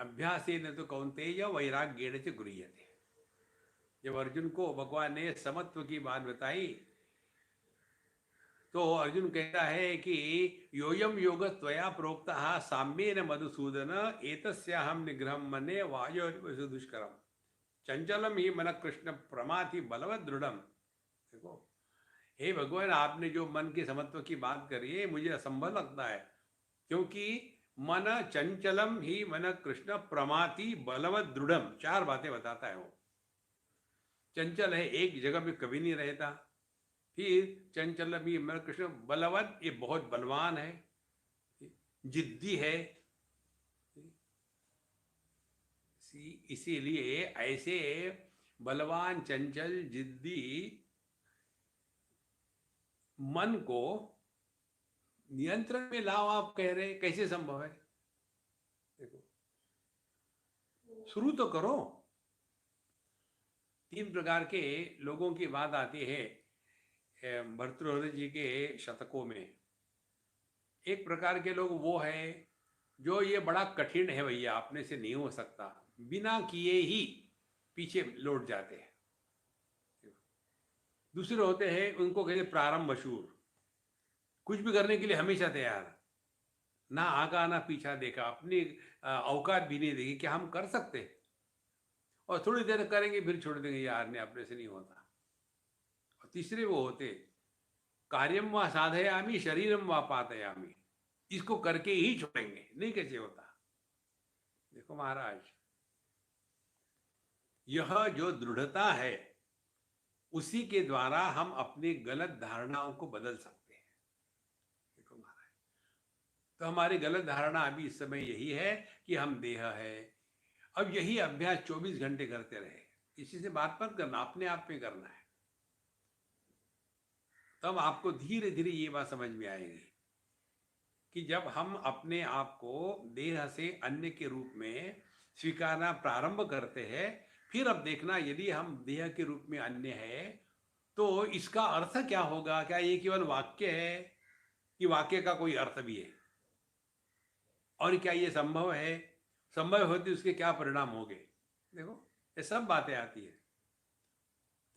अभ्यासेन तो कौन्तेय वैराग्येण च गृह्यते। जब अर्जुन को भगवान ने समत्व की बात बताई तो अर्जुन कहता है कि योयम योग त्वया प्रोक्तः साम्येन मधुसूदन एतस्याहं निग्रहं मन्ये वायोरिव दुष्करम चंचलम ही मन कृष्ण प्रमाथि बलवत दृढ़म। देखो, हे भगवान, आपने जो मन के समत्व की बात करी है मुझे असंभव लगता है, क्योंकि मन चंचलम ही मन कृष्ण प्रमाति बलवत दृढ़म, चार बातें बताता है वो। चंचल है, एक जगह में कभी नहीं रहता। फिर चंचल भी मन कृष्ण बलवत, ये बहुत बलवान है, जिद्दी है। इसीलिए ऐसे बलवान चंचल जिद्दी मन को नियंत्रण में लाओ, आप कह रहे, कैसे संभव है? देखो, शुरू तो करो। तीन प्रकार के लोगों की बात आती है भर्तृहरि जी के शतकों में। एक प्रकार के लोग वो है जो ये बड़ा कठिन है भैया, अपने से नहीं हो सकता, बिना किए ही पीछे लौट जाते हैं। दूसरे होते हैं, उनको कहते प्रारंभ शूर, कुछ भी करने के लिए हमेशा तैयार, ना आगा ना पीछा देखा, अपनी औकात भी नहीं देखी कि हम कर सकते, और थोड़ी देर करेंगे फिर छोड़ देंगे, यार ने अपने से नहीं होता। और तीसरे वो होते कार्यम व साधयामी शरीरम व पातयामी, इसको करके ही छोड़ेंगे, नहीं कैसे होता। देखो महाराज, यह जो दृढ़ता है उसी के द्वारा हम अपनी गलत धारणाओं को बदल सकते हैं। देखो महाराज, तो हमारी गलत धारणा अभी इस समय यही है कि हम देह है। अब यही अभ्यास 24 घंटे करते रहे, किसी से बात मत करना, अपने आप में करना है। तब आपको धीरे धीरे ये बात समझ में आएगी कि जब हम अपने आप को देह से अन्य के रूप में स्वीकारना प्रारंभ करते हैं, फिर अब देखना यदि हम देह के रूप में अन्य है तो इसका अर्थ क्या होगा। क्या ये केवल वाक्य है कि वाक्य का कोई अर्थ भी है? और क्या ये संभव है? संभव होती उसके क्या परिणाम होंगे? देखो, ये सब बातें आती है।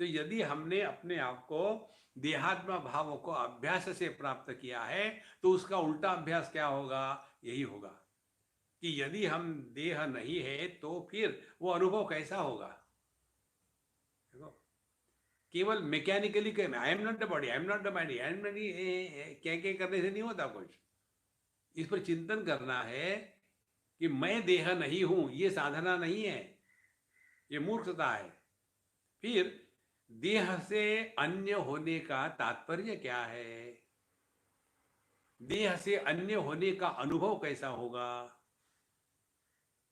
तो यदि हमने अपने आप को देहात्मा भाव को अभ्यास से प्राप्त किया है तो उसका उल्टा अभ्यास क्या होगा? यही होगा कि यदि हम देह नहीं है तो फिर वो अनुभव कैसा होगा। देखो, केवल mechanically I am not the body, I am not the body, I am not, क्या करने से नहीं होता कुछ। इस पर चिंतन करना है कि मैं देह नहीं हूं, ये साधना नहीं है, ये मूर्खता है। फिर देह से अन्य होने का तात्पर्य क्या है? देह से अन्य होने का अनुभव कैसा होगा?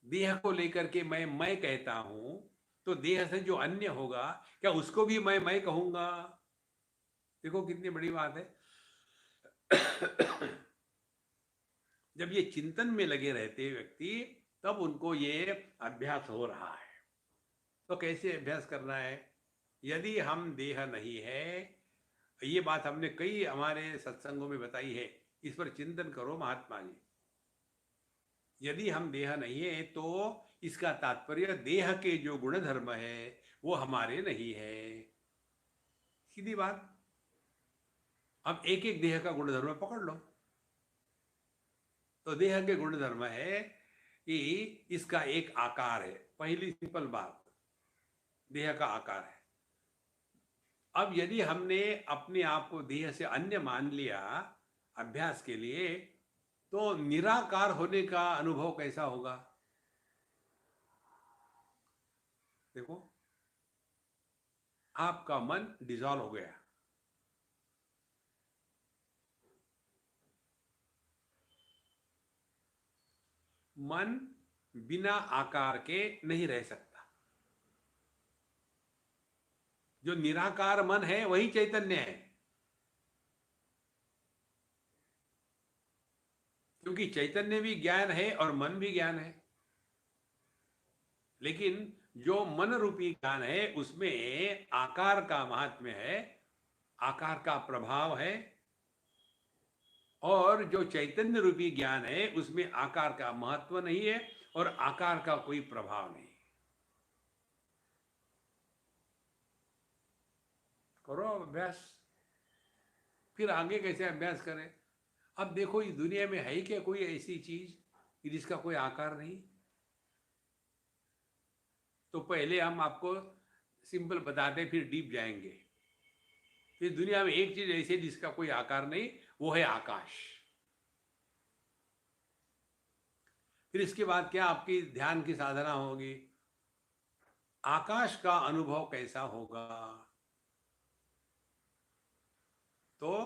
देह को लेकर के मैं कहता हूं तो देह से जो अन्य होगा, क्या उसको भी मैं कहूंगा? देखो कितनी बड़ी बात है। जब ये चिंतन में लगे रहते व्यक्ति, तब उनको ये अभ्यास हो रहा है। तो कैसे अभ्यास करना है? यदि हम देह नहीं है, ये बात हमने कई हमारे सत्संगों में बताई है, इस पर चिंतन करो महात्मा जी। यदि हम देह नहीं है तो इसका तात्पर्य देह के जो गुण धर्म है वो हमारे नहीं है। सीधी बात। अब एक एक देह का गुण धर्म पकड़ लो। तो देह के गुण धर्म है कि इसका एक आकार है, पहली सिंपल बात, देह का आकार है। अब यदि हमने अपने आप को देह से अन्य मान लिया अभ्यास के लिए, तो निराकार होने का अनुभव कैसा होगा? देखो, आपका मन डिसॉल्व हो गया। मन बिना आकार के नहीं रह सकता। जो निराकार मन है वही चैतन्य है, क्योंकि चैतन्य भी ज्ञान है और मन भी ज्ञान है। लेकिन जो मन रूपी ज्ञान है उसमें आकार का महात्म्य है, आकार का प्रभाव है, और जो चैतन्य रूपी ज्ञान है उसमें आकार का महत्व नहीं है और आकार का कोई प्रभाव नहीं। करो अभ्यास, फिर आगे कैसे अभ्यास करें। अब देखो इस दुनिया में है ही क्या कोई ऐसी चीज कि जिसका कोई आकार नहीं। तो पहले हम आपको सिंपल बताते फिर डीप जाएंगे। इस दुनिया में एक चीज ऐसी है जिसका कोई आकार नहीं, वो है आकाश। फिर इसके बाद क्या आपकी ध्यान की साधना होगी, आकाश का अनुभव कैसा होगा। तो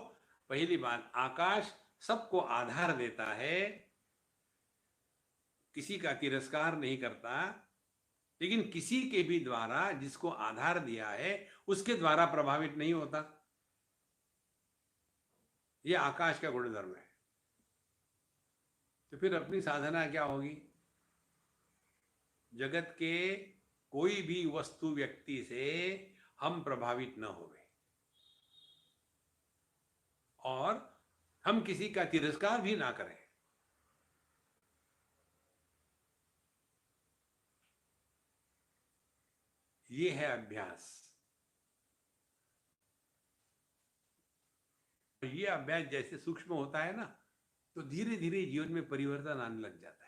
पहली बात, आकाश सबको आधार देता है, किसी का तिरस्कार नहीं करता, लेकिन किसी के भी द्वारा जिसको आधार दिया है उसके द्वारा प्रभावित नहीं होता। यह आकाश का गुणधर्म है। तो फिर अपनी साधना क्या होगी, जगत के कोई भी वस्तु व्यक्ति से हम प्रभावित न होवे और हम किसी का तिरस्कार भी ना करें। ये है अभ्यास। ये अभ्यास जैसे सूक्ष्म होता है ना, तो धीरे धीरे जीवन में परिवर्तन आने लग जाता है।